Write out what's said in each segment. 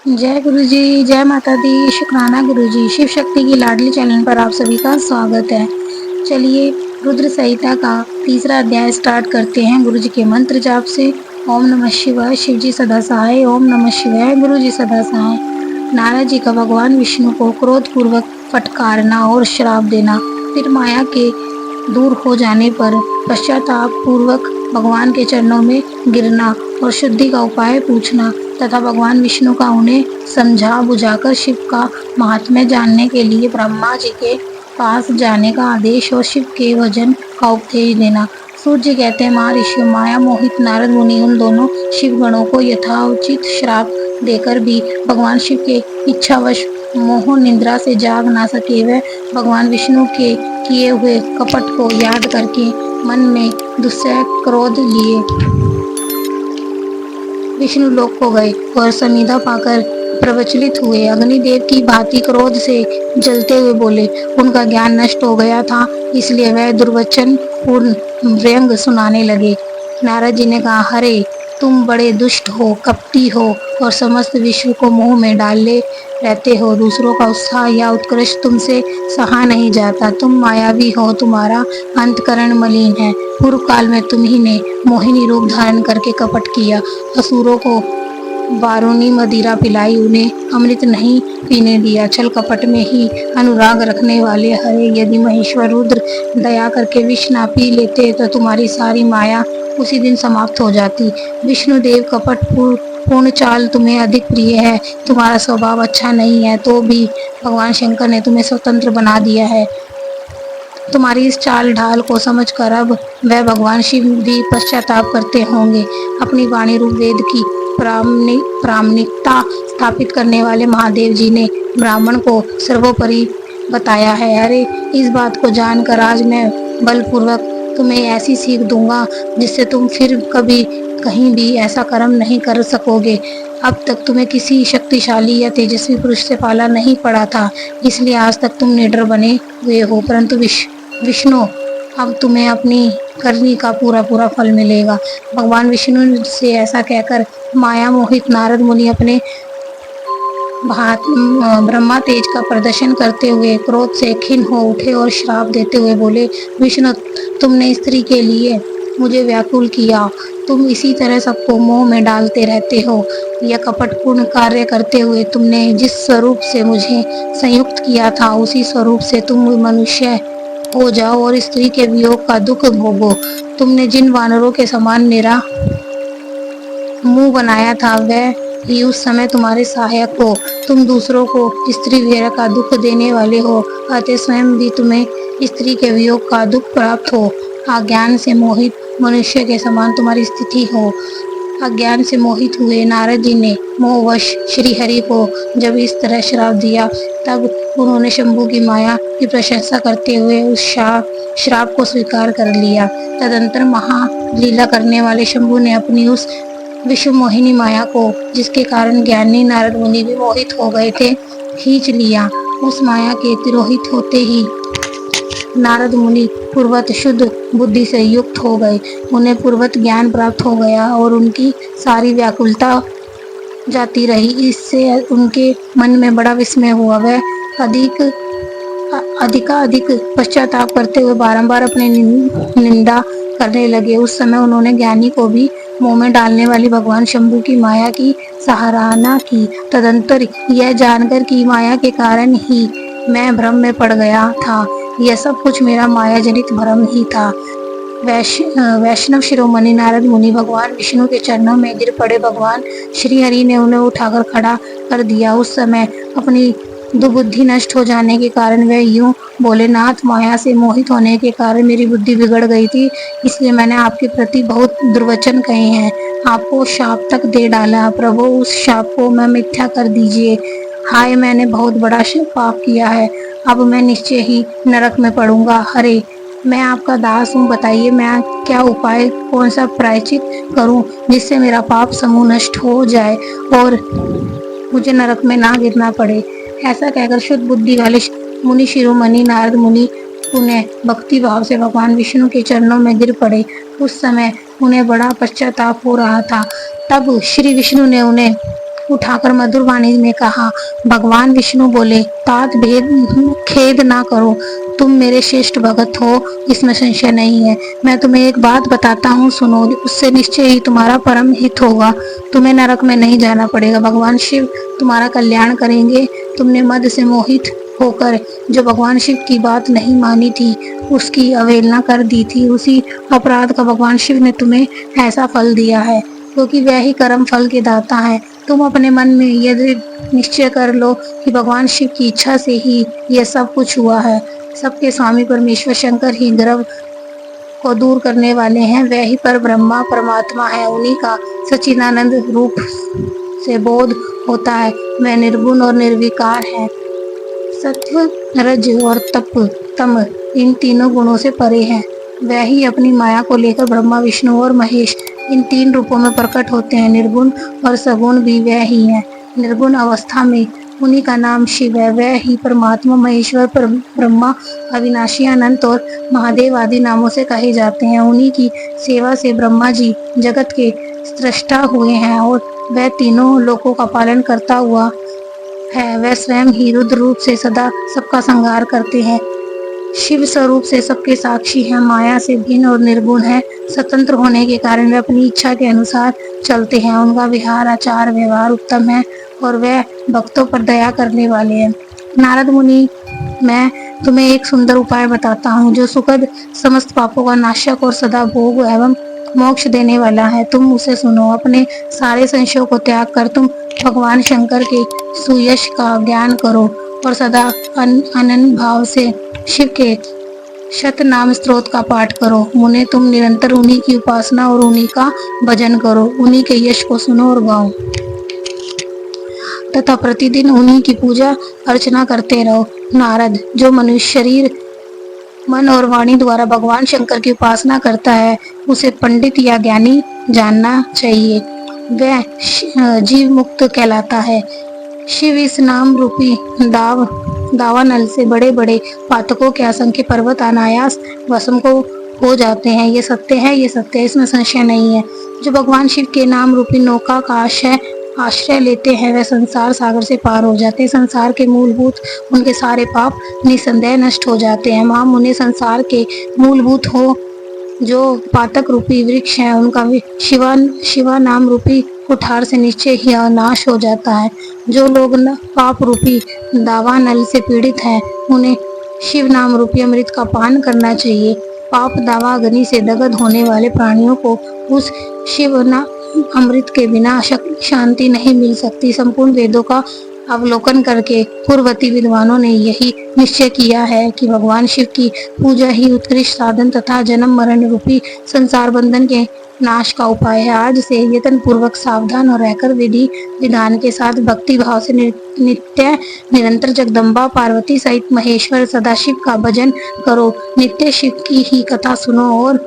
जय गुरु जी, जय माता दी, शुक्राना गुरु जी। शिव शक्ति की लाडली चैनल पर आप सभी का स्वागत है। चलिए रुद्र संहिता का तीसरा अध्याय स्टार्ट करते हैं गुरु जी के मंत्र जाप से। ओम नमः शिवाय, शिव जी सदा सहाय। ओम नमः शिवाय, गुरु जी सदा सहाय। नारद जी का भगवान विष्णु को क्रोध पूर्वक फटकारना और श्राप देना, फिर माया के दूर हो जाने पर पश्चाताप पूर्वक भगवान के चरणों में गिरना और शुद्धि का उपाय पूछना तथा भगवान विष्णु का उन्हें समझा बुझाकर शिव का महात्म्य जानने के लिए ब्रह्मा जी के पास जाने का आदेश और शिव के भजन का उपदेश देना। सूर्य कहते हैं, महर्षि माया मोहित नारद मुनि उन दोनों शिव गणों को यथाउचित श्राप देकर भी भगवान शिव के इच्छावश मोह निद्रा से जाग ना सके। वह भगवान विष्णु के किए हुए कपट को याद करके मन में दुस्सह क्रोध लिए विष्णु लोक को गए और संनिधा पाकर प्रवचलित हुए। अग्निदेव की भांति क्रोध से जलते हुए बोले। उनका ज्ञान नष्ट हो गया था, इसलिए वह दुर्वचन पूर्ण व्यंग सुनाने लगे। नारद जी ने कहा, हरे तुम बड़े दुष्ट हो, कपटी हो और समस्त विश्व को मोह में डाले रहते हो। दूसरों का उत्साह या उत्कृष्ट तुमसे सहा नहीं जाता। तुम मायावी हो, तुम्हारा अंतकरण मलिन है। पूर्व काल में तुम ही ने मोहिनी रूप धारण करके कपट किया, असुरों को वारुणी मदिरा पिलाई, उन्हें अमृत नहीं पीने दिया। छल कपट में ही अनुराग रखने वाले हरे, यदि महेश्वर रुद्र दया करके विष ना पी लेते तो तुम्हारी सारी माया उसी दिन समाप्त हो जाती। विष्णुदेव कपट पूर्ण चाल तुम्हें अधिक प्रिय है। तुम्हारा स्वभाव अच्छा नहीं है, तो भी भगवान शंकर ने तुम्हें स्वतंत्र बना दिया है। तुम्हारी इस चाल ढाल को समझकर अब वह भगवान शिव भी पश्चाताप करते होंगे। अपनी वाणी रूप वेद की प्रामाणिकता स्थापित करने वाले महादेव जी ने ब्राह्मण को सर्वोपरि बताया है। अरे इस बात को जानकर आज मैं बलपूर्वक तुम्हें ऐसी सीख दूंगा जिससे तुम फिर कभी कहीं भी ऐसा कर्म नहीं कर सकोगे। अब तक तुम्हें किसी शक्तिशाली या तेजस्वी पुरुष से पाला नहीं पड़ा था, इसलिए आज तक तुम निडर बने हुए हो, परंतु विष्णु अब तुम्हें अपनी करनी का पूरा फल मिलेगा। भगवान विष्णु से ऐसा कहकर माया मोहित नारद मुनि अपने ब्रह्मा तेज का प्रदर्शन करते हुए क्रोध से खिन्न हो उठे और श्राप देते हुए बोले, विष्णु तुमने स्त्री के लिए मुझे व्याकुल किया। तुम इसी तरह सबको मोह में डालते रहते हो। यह कपटपूर्ण कार्य करते हुए तुमने जिस स्वरूप से मुझे संयुक्त किया था, उसी स्वरूप से तुम मनुष्य हो जाओ और स्त्री के वियोग का दुख भोगो। तुमने जिन वानरों के समान मेरा मुंह बनाया था, वह ही उस समय तुम्हारे सहायक हो। तुम दूसरों को स्त्री वगैरह का दुख देने वाले हो, अतः स्वयं भी तुम्हें स्त्री के वियोग का दुख प्राप्त हो। अज्ञान से मोहित मनुष्य के समान तुम्हारी स्थिति हो। अज्ञान से मोहित हुए नारद जी ने मोहवश श्री हरि को जब इस तरह श्राप दिया, तब उन्होंने शंभु की माया की प्रशंसा करते हुए उस श्राप को स्वीकार कर लिया। तदंतर महालीला करने वाले शंभु ने अपनी उस विश्व मोहिनी माया को, जिसके कारण ज्ञानी नारद मुनि भी मोहित हो गए थे, खींच लिया। उस माया के तिरोहित होते ही नारद मुनि पूर्वत शुद्ध बुद्धि से युक्त हो गए। उन्हें पूर्वत ज्ञान प्राप्त हो गया और उनकी सारी व्याकुलता जाती रही। इससे उनके मन में बड़ा विस्मय हुआ। वह अधिक पश्चाताप करते हुए बारंबार अपने निंदा करने लगे। उस समय उन्होंने ज्ञानी को भी मुंह में डालने वाली भगवान शंभु की माया की सराहना की। तदंतर यह जानकर कि माया के कारण ही मैं भ्रम में पड़ गया था, यह सब कुछ मेरा माया जनित भ्रम ही था, वैष्णव शिरोमणि नारद मुनि भगवान विष्णु के चरणों में गिर पड़े। भगवान श्री हरि ने उन्हें उठाकर खड़ा कर दिया। उस समय अपनी दुबुद्धि नष्ट हो जाने के कारण वह यूं बोले, नाथ माया से मोहित होने के कारण मेरी बुद्धि बिगड़ गई थी, इसलिए मैंने आपके प्रति बहुत दुर्वचन कहे हैं, आपको शाप तक दे डाला। प्रभु उस शाप को मैं मिथ्या कर दीजिए। हाय मैंने बहुत बड़ा पाप किया है, अब मैं निश्चय ही नरक में पड़ूंगा। हरे मैं आपका दास हूँ, बताइए मैं क्या उपाय, कौन सा प्रायश्चित करूं जिससे मेरा पाप समूह नष्ट हो जाए और मुझे नरक में ना गिरना पड़े। ऐसा कहकर शुद्ध बुद्धि वाले मुनि शिरोमणि नारद मुनि उन्हें भक्ति भाव से भगवान विष्णु के चरणों में गिर पड़े। उस समय उन्हें बड़ा पश्चाताप हो रहा था। तब श्री विष्णु ने उन्हें उठाकर मधुर वाणी में कहा। भगवान विष्णु बोले, तात भेद खेद ना करो, तुम मेरे श्रेष्ठ भगत हो, इसमें संशय नहीं है। मैं तुम्हें एक बात बताता हूँ, सुनो, उससे निश्चय ही तुम्हारा परम हित होगा, तुम्हें नरक में नहीं जाना पड़ेगा, भगवान शिव तुम्हारा कल्याण करेंगे। तुमने मद से मोहित होकर जो भगवान शिव की बात नहीं मानी थी, उसकी अवहेलना कर दी थी, उसी अपराध का भगवान शिव ने तुम्हें ऐसा फल दिया है, क्योंकि वह ही कर्म फल के दाता है। तुम अपने मन में यदि निश्चय कर लो कि भगवान शिव की इच्छा से ही यह सब कुछ हुआ है, सबके स्वामी परमेश्वर शंकर ही गर्भ को दूर करने वाले हैं, वह ही पर ब्रह्मा परमात्मा है, उन्हीं का सच्चिदानंद रूप से बोध होता है, वह निर्गुण और निर्विकार है, सत्व रज और तम इन तीनों गुणों से परे है। वह ही अपनी माया को लेकर ब्रह्मा विष्णु और महेश इन तीन रूपों में प्रकट होते हैं। निर्गुण और सगुण भी वह ही है। निर्गुण अवस्था में उन्हीं का नाम शिव है, वह ही परमात्मा महेश्वर ब्रह्मा अविनाशी अनंत और महादेव आदि नामों से कहे जाते हैं। उन्हीं की सेवा से ब्रह्मा जी जगत के सृष्टा हुए हैं और वह तीनों लोकों का पालन करता हुआ है। वह स्वयं ही रुद्र रूप से सदा सबका संहार करते हैं। शिव स्वरूप से सबके साक्षी हैं, माया से भिन्न और निर्गुण है। स्वतंत्र होने के कारण वे अपनी इच्छा के अनुसार चलते हैं। उनका विहार आचार व्यवहार उत्तम है और वह भक्तों पर दया करने वाले हैं। नारद मुनि, मैं तुम्हें एक सुंदर उपाय बताता हूँ, जो सुखद समस्त पापों का नाशक और सदा भोग एवं मोक्ष देने वाला है। तुम उसे सुनो। अपने सारे संशयों को त्याग कर तुम भगवान शंकर के सुयश का ज्ञान करो और सदा अनन्य भाव से शिव के शत नाम स्त्रोत का पाठ करो। मुने, तुम निरंतर उन्हीं की उपासना और उन्हीं का भजन करो, उन्हीं के यश को सुनो और गाओ तथा प्रतिदिन उन्हीं की पूजा अर्चना करते रहो। नारद, जो मनुष्य शरीर मन और वाणी द्वारा भगवान शंकर की उपासना करता है, उसे पंडित या ज्ञानी जानना चाहिए, वह जीव मुक्त कहलाता है। शिव इस नाम रूपी दावानल से बड़े बड़े पातकों के असंख्य पर्वत अनायास वशम को हो जाते हैं। ये सत्य है, ये सत्य है, इसमें संशय नहीं है। जो भगवान शिव के नाम रूपी नौका का आश्रय लेते हैं, वह संसार सागर से पार हो जाते हैं। संसार के मूलभूत उनके सारे पाप निसंदेह नष्ट हो जाते हैं। महामुनि, संसार के मूलभूत हो जो पातक रूपी वृक्ष है, उनका शिवा नाम रूपी कुठार से निश्चय ही नाश हो जाता है। जो लोग पाप रूपी दावानल से पीड़ित हैं, उन्हें शिव नाम रूपी अमृत का पान करना चाहिए। पाप दावा अग्नि से दग्ध होने वाले प्राणियों को उस शिव अमृत के बिना शांति नहीं मिल सकती। संपूर्ण वेदों का अवलोकन करके पूर्ववर्ती विद्वानों ने यही निश्चय किया है कि भगवान शिव की पूजा ही उत्कृष्ट साधन तथा जन्म मरण रूपी संसार बंधन के नाश का उपाय है। आज से यत्न पूर्वक सावधान और रहकर विधि विधान के साथ भक्ति भाव से नित्य निरंतर जगदम्बा पार्वती सहित महेश्वर सदाशिव का भजन करो। नित्य शिव की ही कथा सुनो और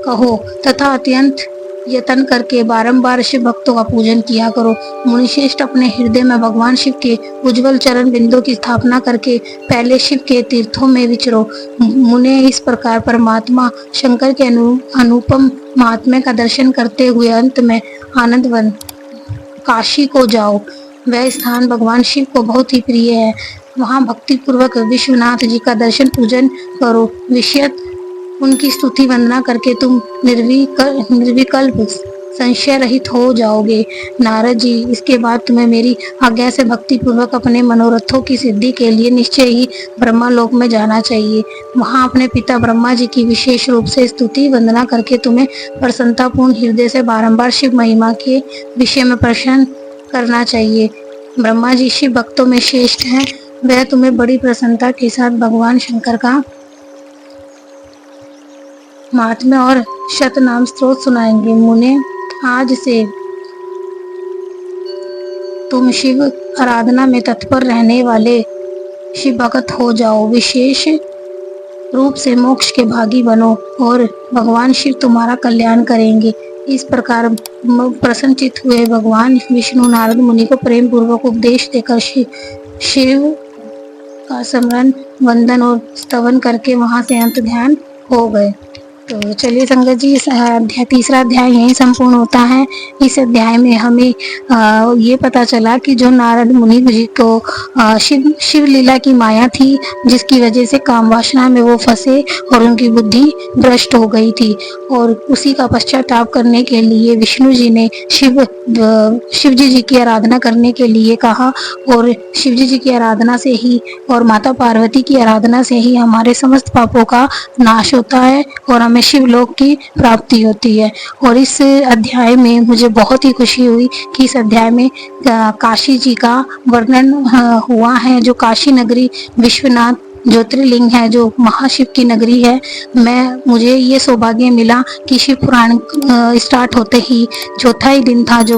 कहो तथा अत्यंत यत्न करके बारंबार शिव भक्तों का पूजन किया करो। मुनिश्रेष्ठ, अपने हृदय में भगवान शिव के उज्जवल चरण बिंदु की स्थापना करके पहले शिव के तीर्थों में विचरो। मुने, इस प्रकार परमात्मा शंकर के अनुपम महात्म्य का दर्शन करते हुए अंत में आनंदवन काशी को जाओ। वह स्थान भगवान शिव को बहुत ही प्रिय है। वहाँ भक्ति पूर्वक विश्वनाथ जी का दर्शन पूजन करो। विशेष उनकी स्तुति वंदना करके तुम निर्विकल्प संशय रहित हो जाओगे। नारद जी, इसके बाद तुम्हें मेरी आज्ञा से भक्ति पूर्वक अपने मनोरथों की सिद्धि के लिए निश्चय ही ब्रह्मा लोक में जाना चाहिए। वहाँ अपने पिता ब्रह्मा जी की विशेष रूप से स्तुति वंदना करके तुम्हें प्रसन्नतापूर्ण हृदय से बारंबार शिव महिमा के विषय में प्रश्न करना चाहिए। ब्रह्मा जी शिव भक्तों में श्रेष्ठ हैं। वह तुम्हें बड़ी प्रसन्नता के साथ भगवान शंकर का महात्म्य और शतनाम स्त्रोत सुनाएंगे। मुने, आज से तुम शिव आराधना में तत्पर रहने वाले शिव भक्त हो जाओ। विशेष रूप से मोक्ष के भागी बनो और भगवान शिव तुम्हारा कल्याण करेंगे। इस प्रकार प्रसन्नचित हुए भगवान विष्णु नारद मुनि को प्रेम पूर्वक उपदेश देकर शिव का स्मरण वंदन और स्तवन करके वहां से अंत ध्यान हो गए। तो चलिए संगत जी, इस तीसरा अध्याय यहीं संपूर्ण होता है। इस अध्याय में हमें ये पता चला कि जो नारद मुनि जी को शिव लीला की माया थी, जिसकी वजह से काम वासना में वो फंसे और उनकी बुद्धि भ्रष्ट हो गई थी, और उसी का पश्चाताप करने के लिए विष्णु जी ने शिव जी की आराधना करने के लिए कहा, और शिव जी की आराधना से ही और माता पार्वती की आराधना से ही हमारे समस्त पापों का नाश होता है और हमें शिवलोक की प्राप्ति होती है। और इस अध्याय में मुझे बहुत ही खुशी हुई कि इस अध्याय में काशी जी का वर्णन हुआ है, जो काशी नगरी विश्वनाथ ज्योतिर्लिंग है, जो महाशिव की नगरी है। मुझे ये सौभाग्य मिला कि शिव पुराण स्टार्ट होते ही चौथा ही दिन था, जो